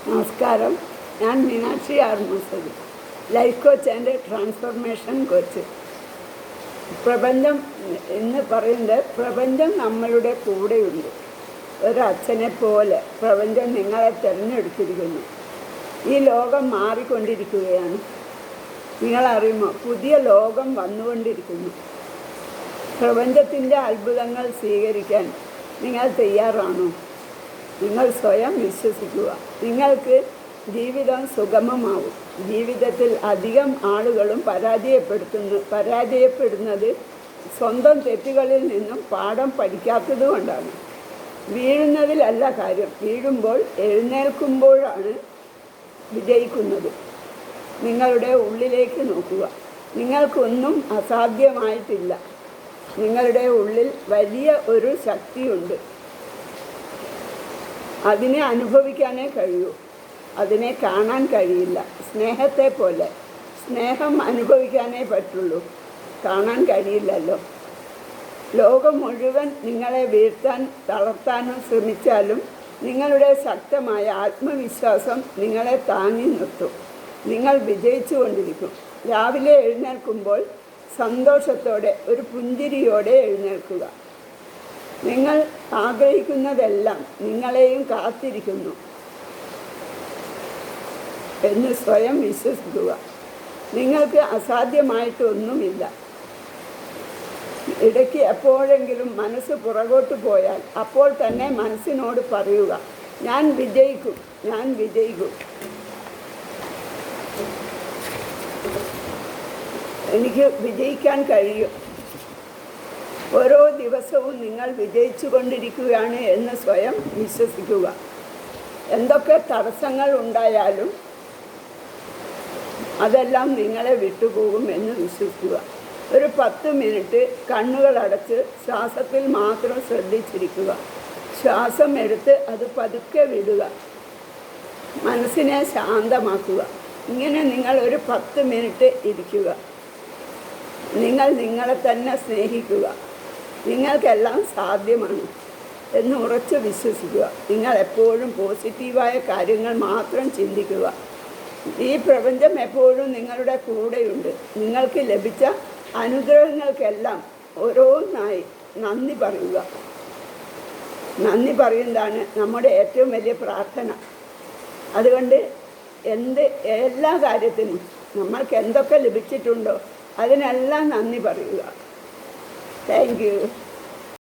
നമസ്കാരം. ഞാൻ Meenakshi Armusathi, life coach and transformation coach. പ്രപഞ്ചം എന്ന് പറയുന്നത് പ്രപഞ്ചം നമ്മളുടെ കൂടെയുണ്ട്. ഒരച്ഛനെ പോലെ പ്രപഞ്ചം നിങ്ങളെ തിരഞ്ഞെടുത്തിരിക്കുന്നു. ഈ ലോകം മാറിക്കൊണ്ടിരിക്കുകയാണ്. നിങ്ങളറിയുമോ, പുതിയ ലോകം വന്നുകൊണ്ടിരിക്കുന്നു. പ്രപഞ്ചത്തിൻ്റെ അത്ഭുതങ്ങൾ സ്വീകരിക്കാൻ നിങ്ങൾ തയ്യാറാണോ? നിങ്ങൾ സ്വയം വിശ്വസിക്കുക. നിങ്ങൾക്ക് ജീവിതം സുഗമമാവും. ജീവിതത്തിൽ അധികം ആളുകളും പരാജയപ്പെടുന്നത് സ്വന്തം തെറ്റുകളിൽ നിന്നും പാഠം പഠിക്കാത്തത് കൊണ്ടാണ്. വീഴുന്നതിലല്ല കാര്യം, വീഴുമ്പോൾ എഴുന്നേൽക്കുമ്പോഴാണ് വിജയിക്കുന്നത്. നിങ്ങളുടെ ഉള്ളിലേക്ക് നോക്കുക. നിങ്ങൾക്കൊന്നും അസാധ്യമായിട്ടില്ല. നിങ്ങളുടെ ഉള്ളിൽ വലിയ ഒരു ശക്തിയുണ്ട്. അതിനെ അനുഭവിക്കാനേ കഴിയൂ, അതിനെ കാണാൻ കഴിയില്ല. സ്നേഹത്തെ പോലെ സ്നേഹം അനുഭവിക്കാനേ പറ്റുള്ളൂ, കാണാൻ കഴിയില്ലല്ലോ. ലോകം മുഴുവൻ നിങ്ങളെ വീഴ്ത്താൻ തളർത്താനും ശ്രമിച്ചാലും നിങ്ങളുടെ ശക്തമായ ആത്മവിശ്വാസം നിങ്ങളെ താങ്ങി നിർത്തും. നിങ്ങൾ വിജയിച്ചു കൊണ്ടിരിക്കും. രാവിലെ എഴുന്നേൽക്കുമ്പോൾ സന്തോഷത്തോടെ, ഒരു പുഞ്ചിരിയോടെ എഴുന്നേൽക്കുക. നിങ്ങൾ ആഗ്രഹിക്കുന്നതെല്ലാം നിങ്ങളെയും കാത്തിരിക്കുന്നു എന്ന് സ്വയം വിശ്വസിക്കുക. നിങ്ങൾക്ക് അസാധ്യമായിട്ടൊന്നുമില്ല. ഇടയ്ക്ക് എപ്പോഴെങ്കിലും മനസ്സ് പുറകോട്ട് പോയാൽ അപ്പോൾ തന്നെ മനസ്സിനോട് പറയുക, ഞാൻ വിജയിക്കും, ഞാൻ വിജയിക്കും. എനിക്ക് വിജയിക്കാൻ കഴിയും. ഓരോ ദിവസവും നിങ്ങൾ വിജയിച്ചു കൊണ്ടിരിക്കുകയാണ് എന്ന് സ്വയം വിശ്വസിക്കുക. എന്തൊക്കെ തടസ്സങ്ങൾ ഉണ്ടായാലും അതെല്ലാം നിങ്ങളെ വിട്ടുപോകും എന്ന് വിശ്വസിക്കുക. ഒരു 10 മിനിറ്റ് കണ്ണുകളടച്ച് ശ്വാസത്തിൽ മാത്രം ശ്രദ്ധിച്ചിരിക്കുക. ശ്വാസം എടുത്ത് അത് പതുക്കെ വിടുക. മനസ്സിനെ ശാന്തമാക്കുക. ഇങ്ങനെ നിങ്ങൾ ഒരു 10 മിനിറ്റ് ഇരിക്കുക. നിങ്ങൾ നിങ്ങളെ തന്നെ സ്നേഹിക്കുക. നിങ്ങൾക്കെല്ലാം സാധ്യമാണ് എന്ന് ഉറച്ചു വിശ്വസിക്കുക. നിങ്ങൾ എപ്പോഴും പോസിറ്റീവായ കാര്യങ്ങൾ മാത്രം ചിന്തിക്കുക. ഈ പ്രപഞ്ചം എപ്പോഴും നിങ്ങളുടെ കൂടെയുണ്ട്. നിങ്ങൾക്ക് ലഭിച്ച അനുഗ്രഹങ്ങൾക്കെല്ലാം ഓരോന്നായി നന്ദി പറയുക. നന്ദി പറയുന്നതാണ് നമ്മുടെ ഏറ്റവും വലിയ പ്രാർത്ഥന. അതുകൊണ്ട് എല്ലാ കാര്യത്തിനും നമ്മൾക്ക് എന്തൊക്കെ ലഭിച്ചിട്ടുണ്ടോ അതിനെല്ലാം നന്ദി പറയുക. Thank you.